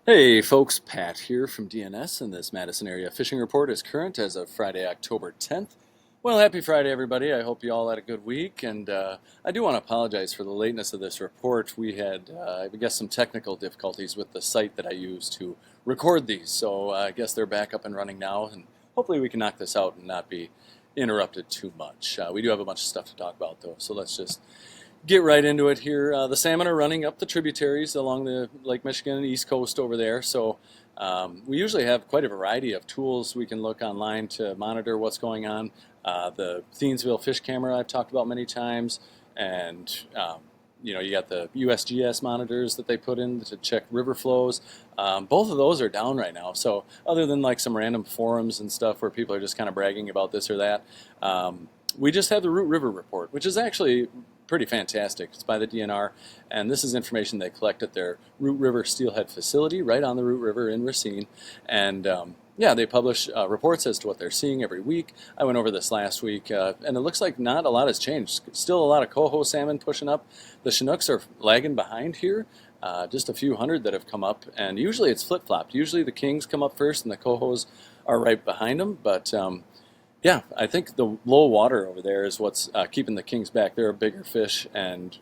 Hey folks, Pat here from DNS, and this Madison area fishing report is current as of Friday, October 10th. Well, happy Friday, everybody. I hope you all had a good week, and I do want to apologize for the lateness of this report. We had, I guess, some technical difficulties with the site that I use to record these, so I guess they're back up and running now, and hopefully we can knock this out and not be interrupted too much. We do have a bunch of stuff to talk about, though, so let's just get right into it here. The salmon are running up the tributaries along the Lake Michigan East Coast over there. So we usually have quite a variety of tools we can look online to monitor what's going on. The Thiensville fish camera I've talked about many times, and you got the USGS monitors that they put in to check river flows. Both of those are down right now. So other than like some random forums and stuff where people are just kind of bragging about this or that, we just have the Root River report, which is actually pretty fantastic. It's by the DNR, and this is information they collect at their Root River Steelhead facility right on the Root River in Racine. And yeah, they publish reports as to what they're seeing every week. I went over this last week, and it looks like not a lot has changed. Still a lot of coho salmon pushing up. The Chinooks are lagging behind here. Just a few hundred that have come up, and usually it's flip-flopped. Usually the kings come up first and the cohos are right behind them, but yeah, I think the low water over there is what's keeping the kings back. They're a bigger fish, and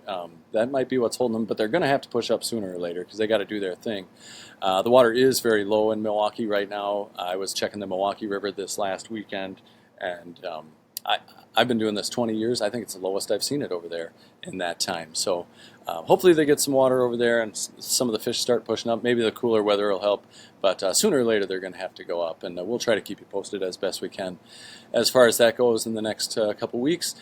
that might be what's holding them, but they're going to have to push up sooner or later because they got to do their thing. The water is very low in Milwaukee right now. I was checking the Milwaukee River this last weekend, and I've been doing this 20 years. I think it's the lowest I've seen it over there in that time. So hopefully they get some water over there and some of the fish start pushing up. Maybe the cooler weather will help, but sooner or later they're going to have to go up, and we'll try to keep you posted as best we can as far as that goes in the next couple weeks.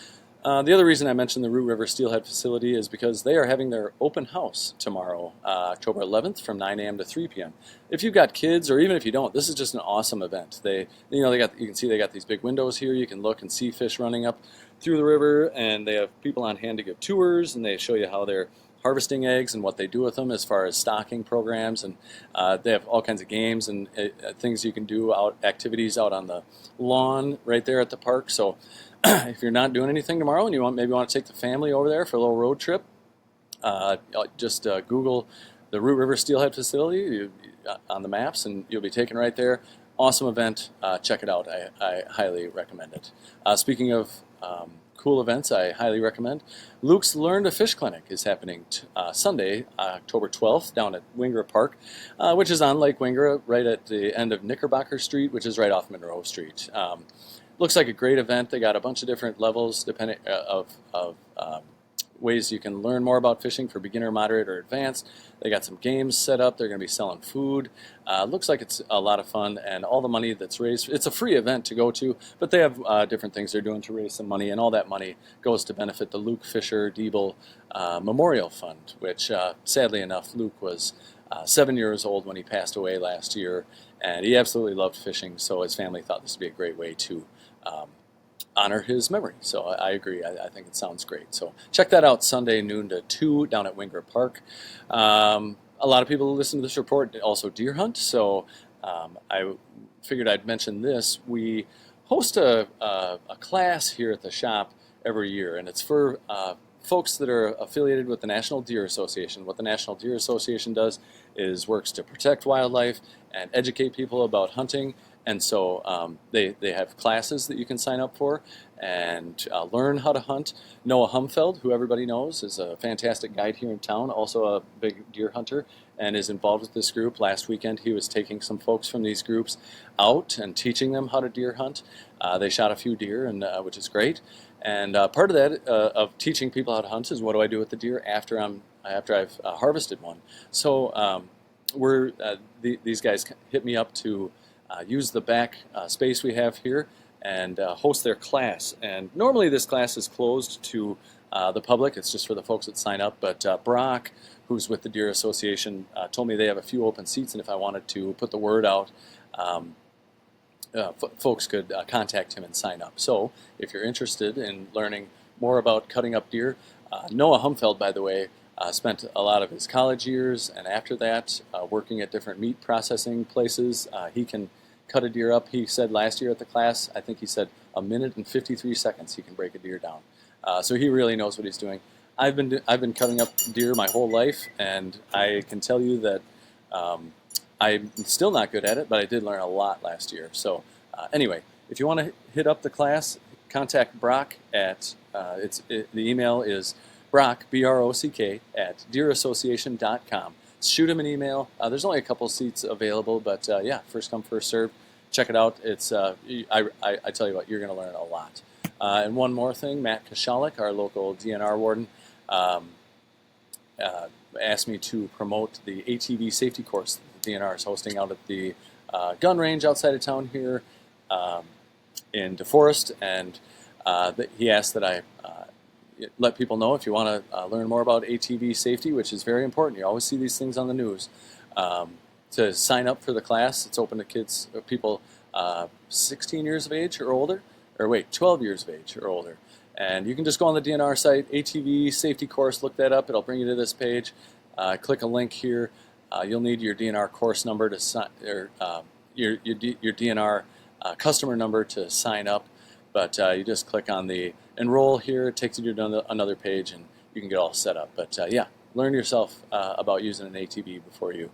The other reason I mentioned the Root River Steelhead facility is because they are having their open house tomorrow, October 11th, from 9 a.m. to 3 p.m. If you've got kids, or even if you don't, this is just an awesome event. You can see they got these big windows here. You can look and see fish running up through the river, and they have people on hand to give tours, and they show you how they're harvesting eggs and what they do with them as far as stocking programs, and they have all kinds of games and things you can do, activities out on the lawn right there at the park. So if you're not doing anything tomorrow and you maybe want to take the family over there for a little road trip, just Google the Root River Steelhead facility on the maps, and you'll be taken right there. Awesome event. Check it out. I highly recommend it. Speaking of cool events I highly recommend, Luke's Learn to Fish Clinic is happening Sunday, October 12th, down at Winger Park, which is on Lake Winger, right at the end of Knickerbocker Street, which is right off Monroe Street. Looks like a great event. They got a bunch of different levels depending of ways you can learn more about fishing for beginner, moderate, or advanced. They got some games set up. They're going to be selling food. Looks like it's a lot of fun, and all the money that's raised, it's a free event to go to, but they have different things they're doing to raise some money, and all that money goes to benefit the Luke Fisher Diebel Memorial Fund, which sadly enough, Luke was 7 years old when he passed away last year, and he absolutely loved fishing, so his family thought this would be a great way to honor his memory. So I agree. I think it sounds great. So check that out Sunday noon to 2 down at Winger Park. A lot of people who listen to this report also deer hunt. So I figured I'd mention this. We host a class here at the shop every year, and it's for folks that are affiliated with the National Deer Association. What the National Deer Association does is works to protect wildlife and educate people about hunting. And so they have classes that you can sign up for and learn how to hunt. Noah Humfeld, who everybody knows, is a fantastic guide here in town, also a big deer hunter, and is involved with this group. Last weekend he was taking some folks from these groups out and teaching them how to deer hunt. They shot a few deer, and which is great. And part of that, of teaching people how to hunt, is what do I do with the deer after I've harvested one. So these guys hit me up to use the back space we have here and host their class. And normally this class is closed to the public. It's just for the folks that sign up. But Brock, who's with the Deer Association, told me they have a few open seats, and if I wanted to put the word out, folks could contact him and sign up. So if you're interested in learning more about cutting up deer, Noah Humfeld, by the way, spent a lot of his college years and after that working at different meat processing places. He can cut a deer up. He said last year at the class, I think he said 1 minute and 53 seconds he can break a deer down. So he really knows what he's doing. I've been cutting up deer my whole life, and I can tell you that I'm still not good at it, but I did learn a lot last year. So anyway, if you want to hit up the class, contact Brock at the email is Brock, B-R-O-C-K, at deerassociation.com. Shoot him an email. There's only a couple seats available, but yeah, first come, first serve. Check it out. It's I tell you what, you're going to learn a lot. And one more thing, Matt Kashalik, our local DNR warden, asked me to promote the ATV safety course that the DNR is hosting out at the gun range outside of town here in DeForest, and he asked that I let people know if you want to learn more about ATV safety, which is very important. You always see these things on the news. To sign up for the class, it's open to kids, people 16 years of age or older, or wait, 12 years of age or older. And you can just go on the DNR site, ATV safety course, look that up. It'll bring you to this page. Click a link here. You'll need your DNR course number to sign, or your DNR customer number to sign up. But you just click on the enroll here. It takes you to another page, and you can get all set up. But yeah, learn yourself about using an ATV before you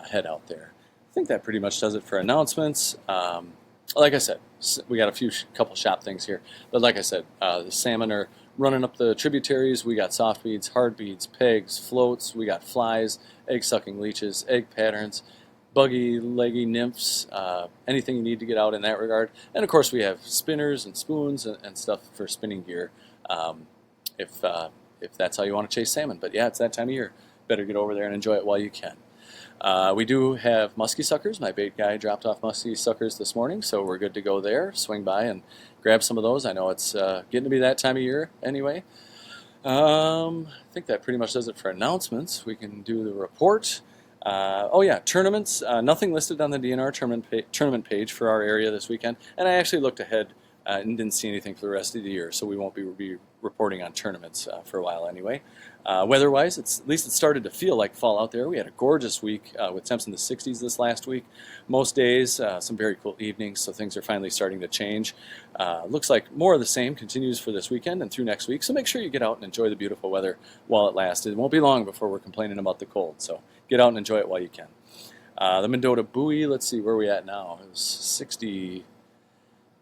head out there. I think that pretty much does it for announcements. Like I said, we got couple shop things here. But like I said, the salmon are running up the tributaries. We got soft beads, hard beads, pegs, floats. We got flies, egg-sucking leeches, egg patterns, buggy, leggy nymphs, anything you need to get out in that regard. And of course we have spinners and spoons and stuff for spinning gear if that's how you want to chase salmon. But yeah, it's that time of year. Better get over there and enjoy it while you can. We do have musky suckers. My bait guy dropped off musky suckers this morning, so we're good to go there. Swing by and grab some of those. I know it's getting to be that time of year anyway. I think that pretty much does it for announcements. We can do the report. Oh yeah, tournaments. Nothing listed on the DNR tournament page for our area this weekend. And I actually looked ahead and didn't see anything for the rest of the year, so we won't be reporting on tournaments for a while anyway. Weather-wise, at least it started to feel like fall out there. We had a gorgeous week with temps in the 60s this last week. Most days, some very cool evenings, so things are finally starting to change. Looks like more of the same continues for this weekend and through next week, so make sure you get out and enjoy the beautiful weather while it lasts. It won't be long before we're complaining about the cold, so get out and enjoy it while you can. The Mendota buoy, let's see where we at now. It was 60,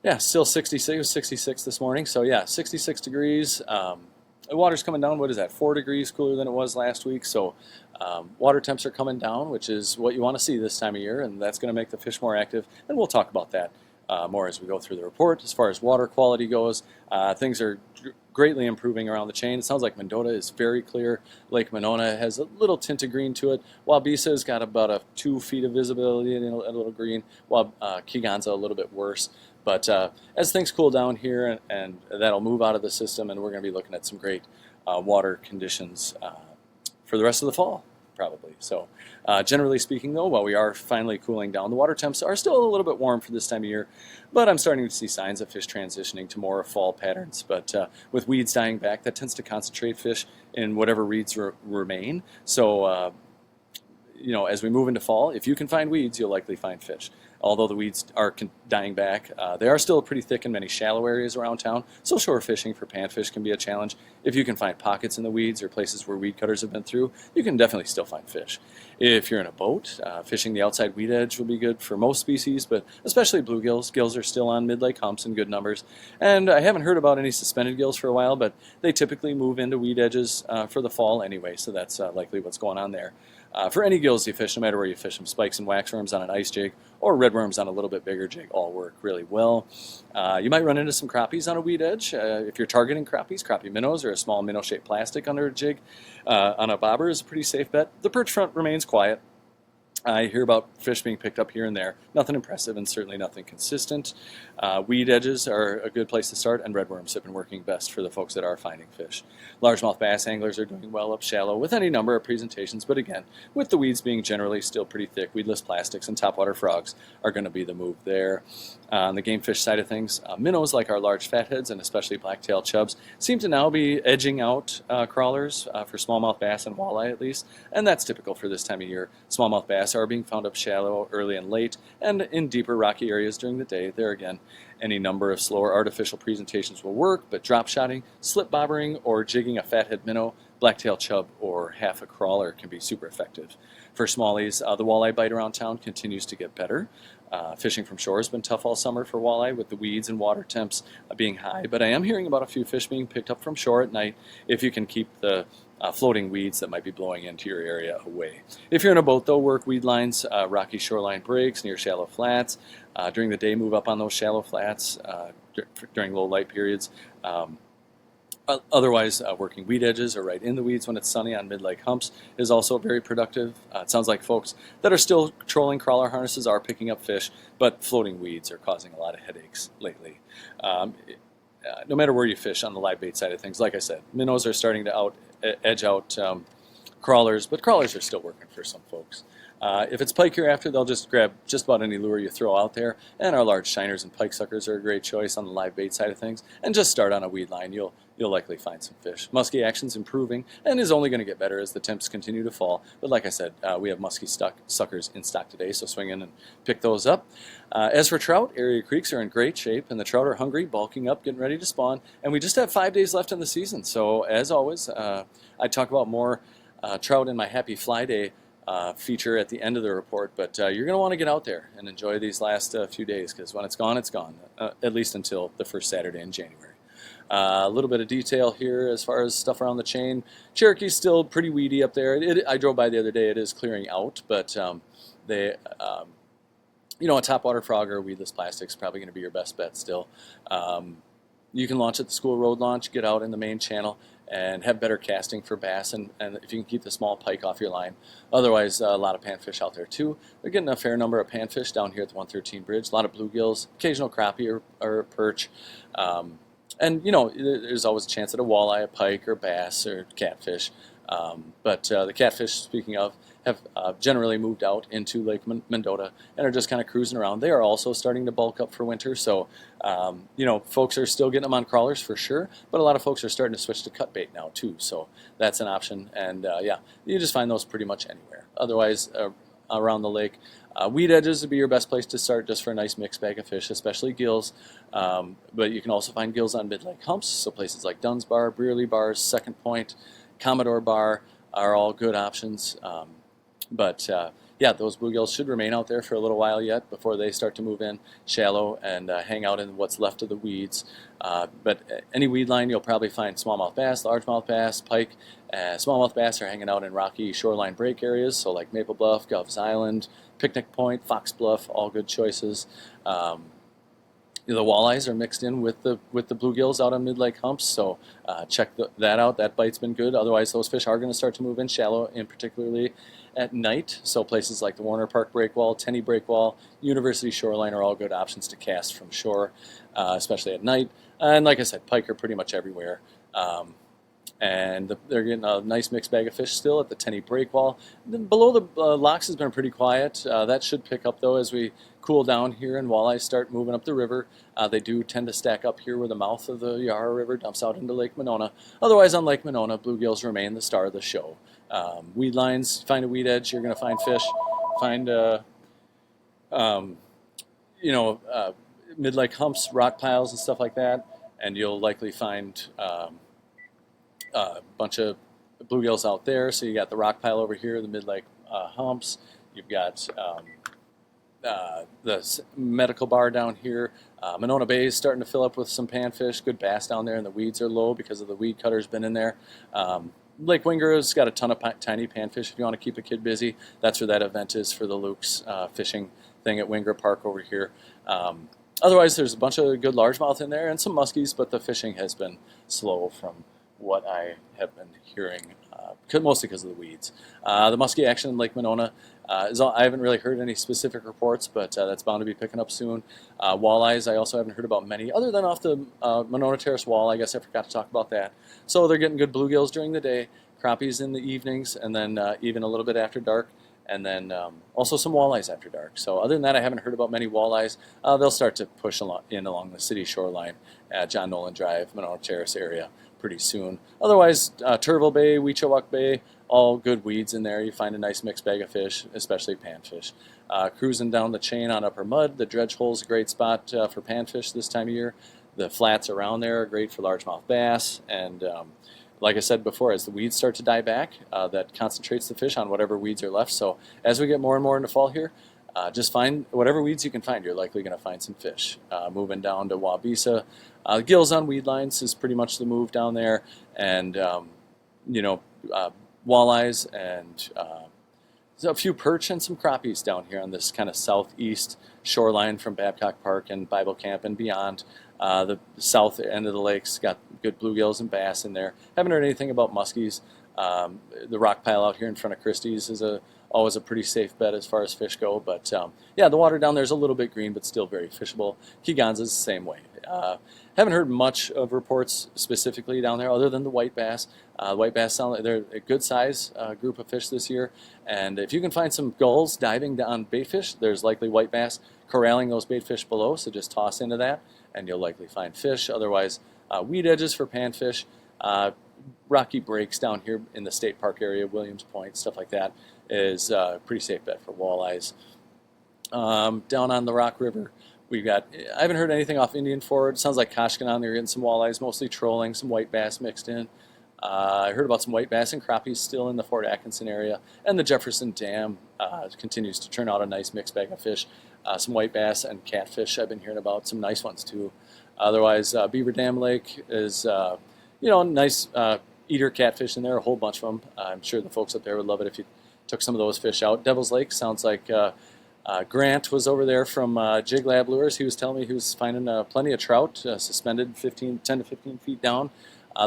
yeah, still 66. It was 66 this morning, so yeah, 66 degrees. The water's coming down, what is that, 4 degrees cooler than it was last week, so water temps are coming down, which is what you want to see this time of year, and that's going to make the fish more active, and we'll talk about that more as we go through the report. As far as water quality goes, things are greatly improving around the chain. It sounds like Mendota is very clear. Lake Monona has a little tint of green to it. Wabisa's got about 2 feet of visibility and a little green, while Keegan's a little bit worse. But as things cool down here, and that'll move out of the system, and we're going to be looking at some great water conditions for the rest of the fall, probably. So generally speaking, though, while we are finally cooling down, the water temps are still a little bit warm for this time of year, but I'm starting to see signs of fish transitioning to more fall patterns. But with weeds dying back, that tends to concentrate fish in whatever reeds remain. So as we move into fall, if you can find weeds, you'll likely find fish. Although the weeds are dying back, they are still pretty thick in many shallow areas around town, so shore fishing for panfish can be a challenge. If you can find pockets in the weeds or places where weed cutters have been through, you can definitely still find fish. If you're in a boat, fishing the outside weed edge will be good for most species, but especially bluegills. Gills are still on mid-lake humps in good numbers. And I haven't heard about any suspended gills for a while, but they typically move into weed edges for the fall anyway, so that's likely what's going on there. For any gills you fish, no matter where you fish them, spikes and waxworms on an ice jig or redworms on a little bit bigger jig all work really well. You might run into some crappies on a weed edge. If you're targeting crappies, crappie minnows or a small minnow-shaped plastic under a jig on a bobber is a pretty safe bet. The perch front remains quiet. I hear about fish being picked up here and there. Nothing impressive and certainly nothing consistent. Weed edges are a good place to start, and redworms have been working best for the folks that are finding fish. Largemouth bass anglers are doing well up shallow with any number of presentations, but again, with the weeds being generally still pretty thick, weedless plastics and topwater frogs are going to be the move there. On the game fish side of things, minnows like our large fatheads and especially black-tailed chubs seem to now be edging out crawlers for smallmouth bass and walleye at least, and that's typical for this time of year. Smallmouth bass are being found up shallow early and late, and in deeper rocky areas during the day. There again, any number of slower artificial presentations will work, but drop shotting, slip bobbering, or jigging a fathead minnow, blacktail chub or half a crawler can be super effective. For smallies, the walleye bite around town continues to get better. Fishing from shore has been tough all summer for walleye with the weeds and water temps being high, but I am hearing about a few fish being picked up from shore at night if you can keep the floating weeds that might be blowing into your area away. If you're in a boat, though, work weed lines, rocky shoreline breaks near shallow flats. During the day, move up on those shallow flats during low light periods. Otherwise, working weed edges or right in the weeds when it's sunny on mid-lake humps is also very productive. It sounds like folks that are still trolling crawler harnesses are picking up fish, but floating weeds are causing a lot of headaches lately. No matter where you fish on the live bait side of things, like I said, minnows are starting to edge out crawlers, but crawlers are still working for some folks. If it's pike you're after, they'll just grab just about any lure you throw out there, and our large shiners and pike suckers are a great choice on the live bait side of things. And just start on a weed line, you'll likely find some fish. Muskie action's improving and is only going to get better as the temps continue to fall. But like I said, we have muskie suckers in stock today, so swing in and pick those up. As for trout, area creeks are in great shape, and the trout are hungry, bulking up, getting ready to spawn. And we just have 5 days left in the season. So as always, I talk about more trout in my Happy Fly Day feature at the end of the report, but you're going to want to get out there and enjoy these last few days, because when it's gone, at least until the first Saturday in January. A little bit of detail here as far as stuff around the chain. Cherokee's still pretty weedy up there. I drove by the other day. It is clearing out, but a topwater frog or weedless plastic is probably going to be your best bet still. You can launch at the school road launch, get out in the main channel, and have better casting for bass, and if you can keep the small pike off your line. Otherwise, a lot of panfish out there too. They're getting a fair number of panfish down here at the 113 bridge. A lot of bluegills, occasional crappie or perch. And there's always a chance at a walleye, a pike, or bass, or catfish. But the catfish, speaking of, have generally moved out into Lake Mendota and are just kind of cruising around. They are also starting to bulk up for winter, so folks are still getting them on crawlers for sure, but a lot of folks are starting to switch to cut bait now too, so that's an option. And you just find those pretty much anywhere. Otherwise, around the lake, weed edges would be your best place to start just for a nice mixed bag of fish, especially gills. But you can also find gills on mid-lake humps, so places like Dunn's Bar, Brearley Bars, Second Point, Commodore Bar are all good options. But those bluegills should remain out there for a little while yet before they start to move in shallow and hang out in what's left of the weeds. But any weed line, you'll probably find smallmouth bass, largemouth bass, pike. Smallmouth bass are hanging out in rocky shoreline break areas, so like Maple Bluff, Gov's Island, Picnic Point, Fox Bluff, all good choices. The walleyes are mixed in with the bluegills out on mid-lake humps, so check that out. That bite's been good. Otherwise, those fish are going to start to move in shallow, and particularly at night. So places like the Warner Park Breakwall, Tenney Breakwall, University Shoreline are all good options to cast from shore, especially at night. And like I said, pike are pretty much everywhere. And they're getting a nice mixed bag of fish still at the Tenney Breakwall. Below the locks has been pretty quiet. That should pick up, though, as we cool down here and walleyes start moving up the river. They do tend to stack up here where the mouth of the Yarra River dumps out into Lake Monona. Otherwise, on Lake Monona, bluegills remain the star of the show. Weed lines, find a weed edge, you're going to find fish. Find, mid-lake humps, rock piles, and stuff like that, and you'll likely find a bunch of bluegills out there. So you got the rock pile over here, the mid-lake humps. You've got the medical bar down here. Monona Bay is starting to fill up with some panfish. Good bass down there, and the weeds are low because of the weed cutter's been in there. Lake Winger's got a ton of tiny panfish if you want to keep a kid busy. That's where that event is for the Luke's fishing thing at Winger Park over here. Otherwise, there's a bunch of good largemouth in there and some muskies, but the fishing has been slow from what I have been hearing, mostly because of the weeds. The muskie action in Lake Monona, I haven't really heard any specific reports, but that's bound to be picking up soon. Walleyes, I also haven't heard about many, other than off the Monona Terrace Wall. I guess I forgot to talk about that. So they're getting good bluegills during the day, crappies in the evenings, and then even a little bit after dark, and then also some walleyes after dark. So other than that, I haven't heard about many walleyes. They'll start to push along the city shoreline at John Nolan Drive, Monona Terrace area pretty soon. Otherwise, Turville Bay, Weechawak Bay, all good weeds in there. You find a nice mixed bag of fish, especially panfish. Cruising down the chain on Upper Mud, the dredge hole's a great spot for panfish this time of year. The flats around there are great for largemouth bass, and like I said before, as the weeds start to die back, that concentrates the fish on whatever weeds are left. So as we get more and more into fall here, just find whatever weeds you can find. You're likely going to find some fish. Moving down to Wabisa, gills on weed lines is pretty much the move down there, and you know, walleyes and a few perch and some crappies down here on this kind of southeast shoreline from Babcock Park and Bible Camp and beyond. The south end of the lake's got good bluegills and bass in there. Haven't heard anything about muskies. The rock pile out here in front of Christie's is always a pretty safe bet as far as fish go. But yeah, the water down there is a little bit green, but still very fishable. Keeganza's the same way. Haven't heard much of reports specifically down there other than the white bass. White bass sound like they're a good size group of fish this year. And if you can find some gulls diving on bait fish, there's likely white bass corralling those bait fish below. So just toss into that and you'll likely find fish. Otherwise, weed edges for panfish. Rocky breaks down here in the state park area, Williams Point, stuff like that, is a pretty safe bet for walleyes. Down on the Rock River, we've got, I haven't heard anything off Indian Ford. Sounds like Koshkonong, they're getting some walleyes, mostly trolling, some white bass mixed in. I heard about some white bass and crappies still in the Fort Atkinson area. And the Jefferson Dam continues to turn out a nice mixed bag of fish. Some white bass and catfish I've been hearing about, some nice ones too. Otherwise, Beaver Dam Lake is, nice eater catfish in there, a whole bunch of them. I'm sure the folks up there would love it if you took some of those fish out. Devil's Lake sounds like Grant was over there from Jig Lab Lures. He was telling me he was finding plenty of trout suspended 10 to 15 feet down.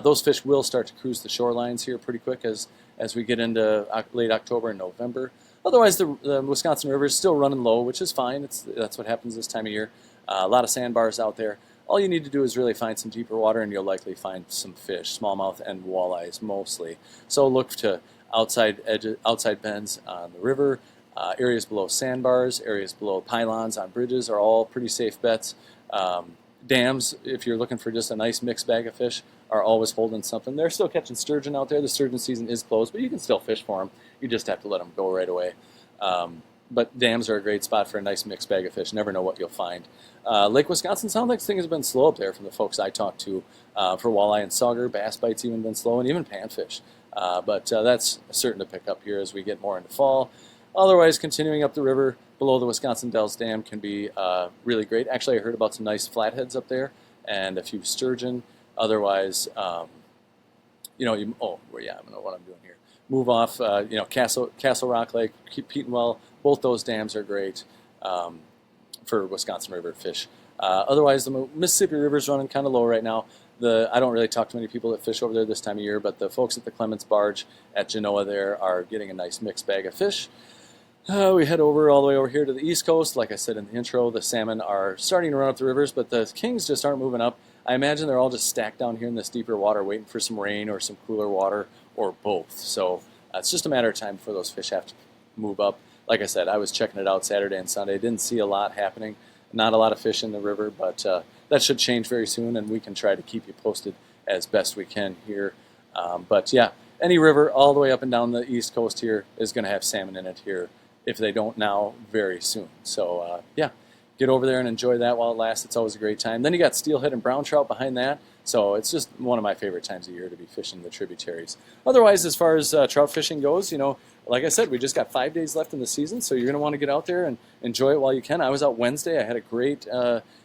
Those fish will start to cruise the shorelines here pretty quick as we get into late October and November. Otherwise, the Wisconsin River is still running low, which is fine. That's what happens this time of year. A lot of sandbars out there. All you need to do is really find some deeper water, and you'll likely find some fish, smallmouth and walleyes mostly. So look to outside bends on the river, areas below sandbars, areas below pylons on bridges are all pretty safe bets. Dams, if you're looking for just a nice mixed bag of fish, are always holding something. They're still catching sturgeon out there. The sturgeon season is closed, but you can still fish for them. You just have to let them go right away. But dams are a great spot for a nice mixed bag of fish. Never know what you'll find. Lake Wisconsin sounds like things have been slow up there from the folks I talked to for walleye and sauger. Bass bites even been slow, and even panfish. But that's certain to pick up here as we get more into fall. Otherwise, continuing up the river below the Wisconsin Dells Dam can be really great. Actually, I heard about some nice flatheads up there and a few sturgeon. Otherwise, I don't know what I'm doing here. Move off, Castle Rock Lake, Petenwell. Both those dams are great for Wisconsin River fish. Otherwise, the Mississippi River is running kind of low right now. I don't really talk to many people that fish over there this time of year, but the folks at the Clements Barge at Genoa there are getting a nice mixed bag of fish. We head all the way over here to the East Coast. Like I said in the intro, the salmon are starting to run up the rivers, but the kings just aren't moving up. I imagine they're all just stacked down here in this deeper water waiting for some rain or some cooler water or both. So it's just a matter of time before those fish have to move up. Like I said, I was checking it out Saturday and Sunday. Didn't see a lot happening. Not a lot of fish in the river, but that should change very soon, and we can try to keep you posted as best we can here. But yeah, any river all the way up and down the East Coast here is going to have salmon in it here. If they don't now, very soon. So yeah, get over there and enjoy that while it lasts. It's always a great time. Then you got steelhead and brown trout behind that. So it's just one of my favorite times of year to be fishing the tributaries. Otherwise, as far as trout fishing goes, like I said, we just got 5 days left in the season, so you're going to want to get out there and enjoy it while you can. I was out Wednesday. I had a great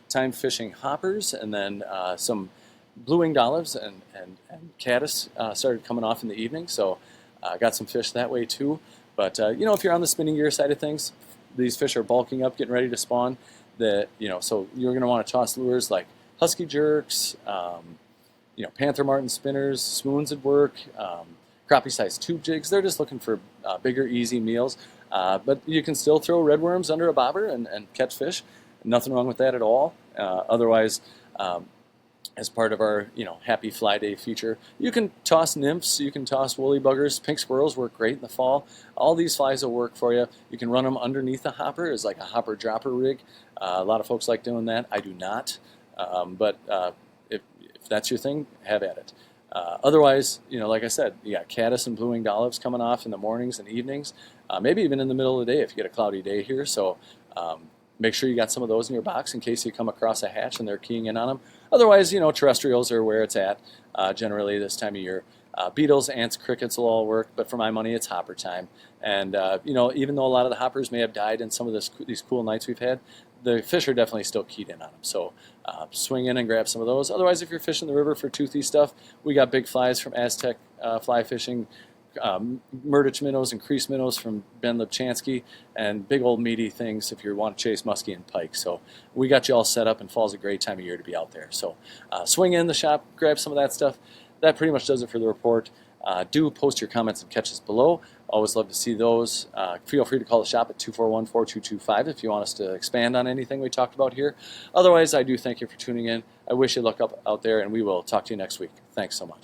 time fishing hoppers, and then some blue-winged olives and caddis started coming off in the evening, so I got some fish that way too. But if you're on the spinning gear side of things, these fish are bulking up, getting ready to spawn. So you're going to want to toss lures like husky jerks, panther martin spinners, spoons would work, crappie-sized tube jigs. They're just looking for bigger, easy meals. But you can still throw redworms under a bobber and catch fish. Nothing wrong with that at all. Otherwise, as part of our Happy Fly Day feature, you can toss nymphs, you can toss woolly buggers. Pink squirrels work great in the fall. All these flies will work for you. You can run them underneath the hopper as like a hopper dropper rig. A lot of folks like doing that. I do not, but if that's your thing, have at it. Otherwise, like I said, you got caddis and blue-winged olives coming off in the mornings and evenings, maybe even in the middle of the day if you get a cloudy day here. So make sure you got some of those in your box in case you come across a hatch and they're keying in on them. Otherwise, terrestrials are where it's at generally this time of year. Beetles, ants, crickets will all work, but for my money, it's hopper time. And even though a lot of the hoppers may have died in some of these cool nights we've had, the fish are definitely still keyed in on them. So swing in and grab some of those. Otherwise, if you're fishing the river for toothy stuff, we got big flies from Aztec Fly Fishing, Murdich minnows and crease minnows from Ben Lipchansky, and big old meaty things if you want to chase muskie and pike. So we got you all set up, and fall's a great time of year to be out there. So swing in the shop, grab some of that stuff. That pretty much does it for the report. Do post your comments and catches below. Always love to see those. Feel free to call the shop at 241-4225 if you want us to expand on anything we talked about here. Otherwise, I do thank you for tuning in. I wish you luck out there, and we will talk to you next week. Thanks so much.